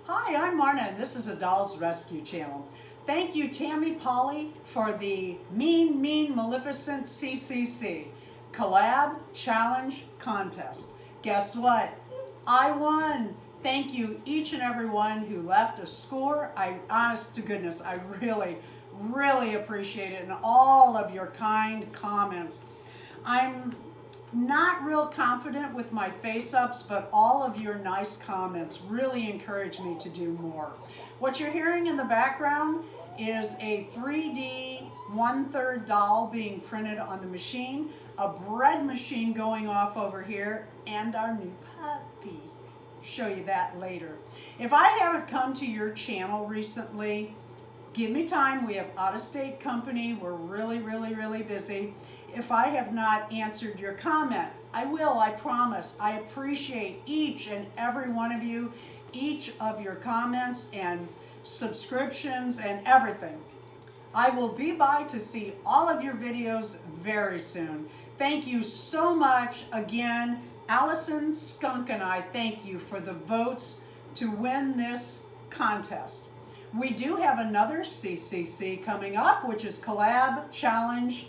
Hi, I'm Marna, and this is a Dolls Rescue channel. Thank you, Tammy Powley, for the Mean Maleficent CCC Collab Challenge Contest. Guess what? I won. Thank you, each and every one who left a score. Honest to goodness, I really appreciate it, and all of your kind comments. I'm not real confident with my face-ups, but all of your nice comments really encourage me to do more. What you're hearing in the background is a 3D 1/3 doll being printed on the machine, a bread machine going off over here, and our new puppy. Show you that later. If I haven't come to your channel recently, give me time. We have out-of-state company. We're really busy. If I have not answered your comment, I will, I promise. I appreciate each and every one of you, each of your comments and subscriptions and everything. I will be by to see all of your videos very soon. Thank you so much. Again, Allison, Skunk, and I thank you for the votes to win this contest. We do have another CCC coming up, which is Collab Challenge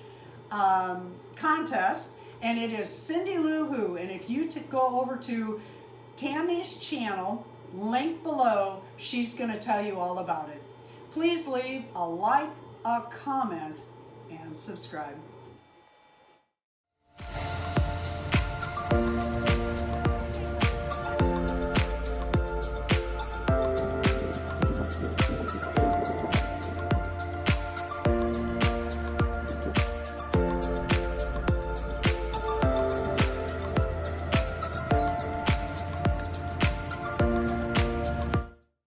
Contest, and it is Cindy Lou Who. And if you go over to Tammy's channel, link below, she's going to tell you all about it. Please leave a like, a comment, and subscribe.